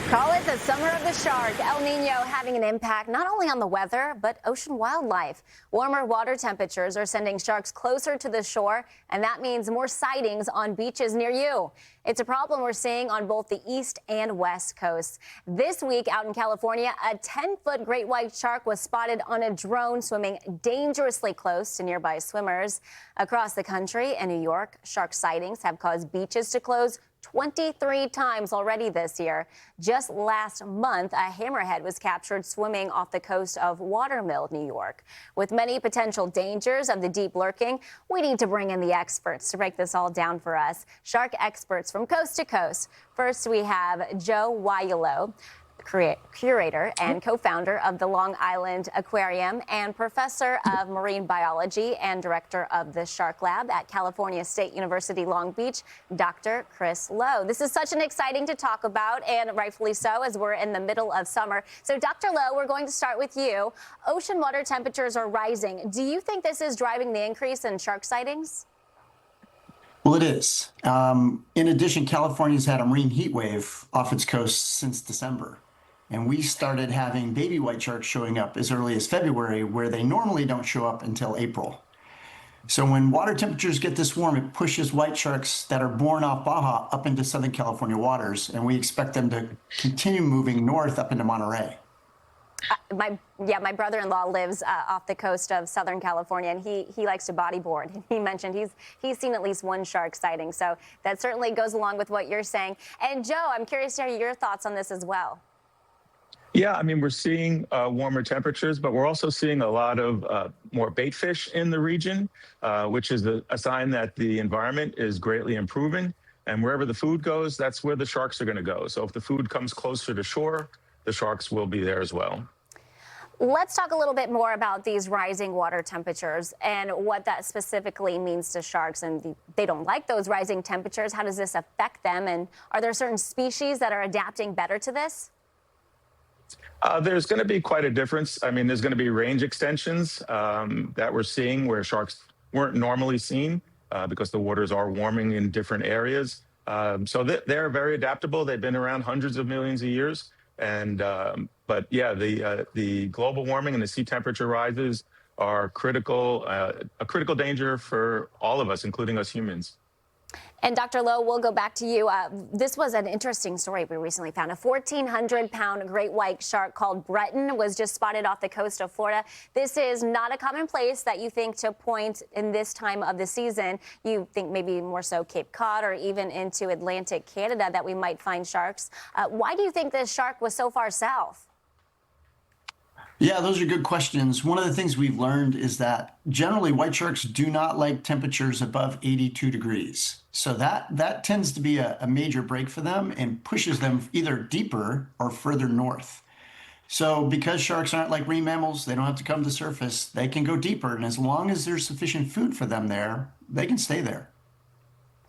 Call it the summer of the shark. El Niño having an impact not only on the weather, but ocean wildlife. Warmer water temperatures are sending sharks closer to the shore, and that means more sightings on beaches near you. It's a problem we're seeing on both the east and west coasts. This week out in California, a 10-foot great white shark was spotted on a drone swimming dangerously close to nearby swimmers. Across the country and New York, shark sightings have caused beaches to close 23 times already this year. Just last month, a hammerhead was captured swimming off the coast of Watermill, New York. With many potential dangers of the deep lurking, we need to bring in the experts to break this all down for us. Shark experts from coast to coast. First, we have Yaiullo, curator and co-founder of the Long Island Aquarium and professor of marine biology and director of the Shark Lab at California State University, Long Beach, Dr. Chris Lowe. This is such an exciting to talk about, and rightfully so, as we're in the middle of summer. So, Dr. Lowe, we're going to start with you. Ocean water temperatures are rising. Do you think this is driving the increase in shark sightings? Well, it is. In addition, California's had a marine heat wave off its coast since December. And we started having baby white sharks showing up as early as February, where they normally don't show up until April. So when water temperatures get this warm, it pushes white sharks that are born off Baja up into Southern California waters, and we expect them to continue moving north up into Monterey. My brother-in-law lives off the coast of Southern California, and he likes to bodyboard. He mentioned he's seen at least one shark sighting, so that certainly goes along with what you're saying. And Joe, I'm curious to hear your thoughts on this as well. Yeah, I mean, we're seeing warmer temperatures, but we're also seeing a lot of more bait fish in the region, which is a sign that the environment is greatly improving. And wherever the food goes, that's where the sharks are going to go. So if the food comes closer to shore, the sharks will be there as well. Let's talk a little bit more about these rising water temperatures and what that specifically means to sharks. And they don't like those rising temperatures. How does this affect them? And are there certain species that are adapting better to this? There's going to be quite a difference. I mean, there's going to be range extensions that we're seeing where sharks weren't normally seen because the waters are warming in different areas. So they're very adaptable. They've been around hundreds of millions of years. And but yeah, the global warming and the sea temperature rises are critical, a critical danger for all of us, including us humans. And Dr. Lowe, we'll go back to you. This was an interesting story we recently found. A 1,400-pound great white shark called Breton was just spotted off the coast of Florida. This is not a common place that you think to point in this time of the season. You think maybe more so Cape Cod or even into Atlantic Canada that we might find sharks. Why do you think this shark was so far south? Yeah, those are good questions. One of the things we've learned is that generally white sharks do not like temperatures above 82 degrees. So that tends to be a major break for them and pushes them either deeper or further north. So because sharks aren't like marine mammals, they don't have to come to the surface, they can go deeper. And as long as there's sufficient food for them there, they can stay there.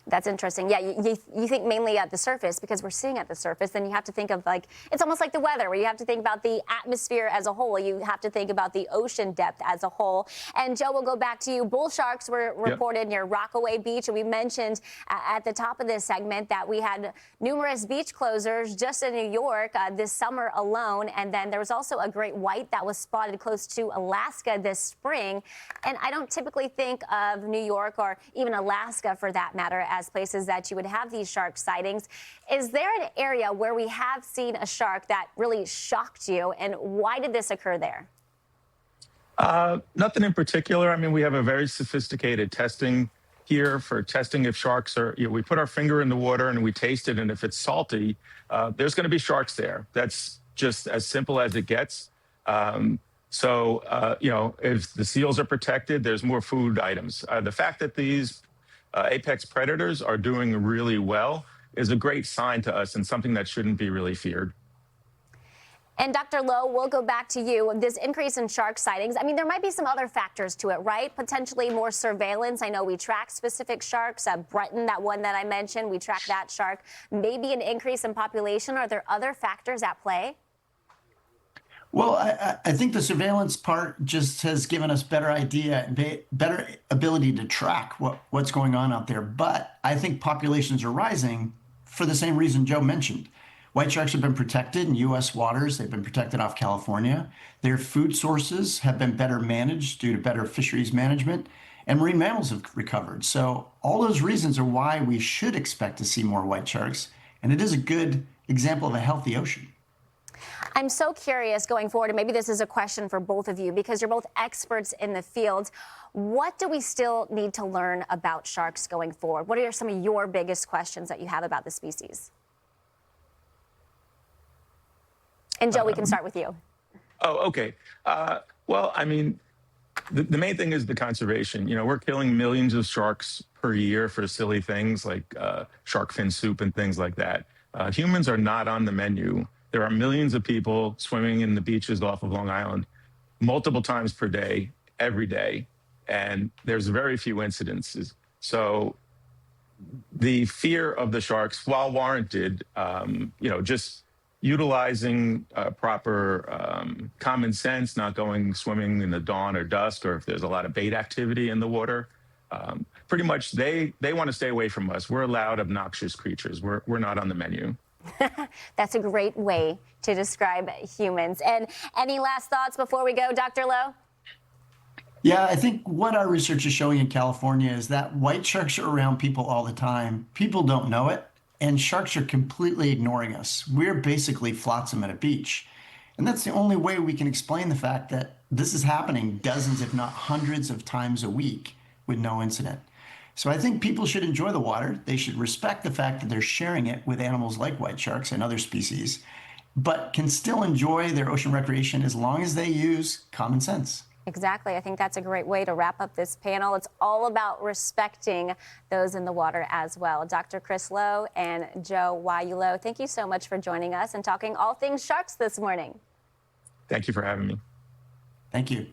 That's interesting. Yeah, you think mainly at the surface because we're seeing at the surface. Then you have to think of it's almost like the weather where you have to think about the atmosphere as a whole. You have to think about the ocean depth as a whole. And Joe, we'll go back to you. Bull sharks were reported near Rockaway Beach. And we mentioned at the top of this segment that we had numerous beach closures just in New York this summer alone. And then there was also a great white that was spotted close to Alaska this spring. And I don't typically think of New York or even Alaska for that matter as places that you would have these shark sightings. Is there an area where we have seen a shark that really shocked you, and why did this occur there? Nothing in particular. I mean, we have a very sophisticated testing here for testing if sharks are, we put our finger in the water and we taste it, and if it's salty, there's going to be sharks there. That's just as simple as it gets. So, if the seals are protected, there's more food items. The fact that these apex predators are doing really well is a great sign to us and something that shouldn't be really feared. And Dr. Lowe, we'll go back to you. This increase in shark sightings, I mean, there might be some other factors to it, right? Potentially more surveillance. I know we track specific sharks. Breton, that one that I mentioned, we track that shark. Maybe an increase in population. Are there other factors at play? Well, I think the surveillance part just has given us better idea and better ability to track what's going on out there. But I think populations are rising for the same reason Joe mentioned. White sharks have been protected in U.S. waters. They've been protected off California. Their food sources have been better managed due to better fisheries management, and marine mammals have recovered. So all those reasons are why we should expect to see more white sharks, and it is a good example of a healthy ocean. I'm so curious going forward, and maybe this is a question for both of you because you're both experts in the field. What do we still need to learn about sharks going forward? What are some of your biggest questions that you have about the species? And Joe, we can start with you. Oh, okay. Well, I mean, the main thing is the conservation. You know, we're killing millions of sharks per year for silly things like shark fin soup and things like that. Humans are not on the menu. There are millions of people swimming in the beaches off of Long Island multiple times per day, every day, and there's very few incidences. So the fear of the sharks, while warranted, just utilizing proper common sense, not going swimming in the dawn or dusk, or if there's a lot of bait activity in the water. Pretty much they want to stay away from us. We're loud, obnoxious creatures. We're not on the menu. That's a great way to describe humans. And any last thoughts before we go, Dr. Lowe? Yeah, I think what our research is showing in California is that white sharks are around people all the time. People don't know it, and sharks are completely ignoring us. We're basically flotsam at a beach. And that's the only way we can explain the fact that this is happening dozens, if not hundreds of times a week with no incident. So I think people should enjoy the water. They should respect the fact that they're sharing it with animals like white sharks and other species, but can still enjoy their ocean recreation as long as they use common sense. Exactly. I think that's a great way to wrap up this panel. It's all about respecting those in the water as well. Dr. Chris Lowe and Joe Yaiullo, thank you so much for joining us and talking all things sharks this morning. Thank you for having me. Thank you.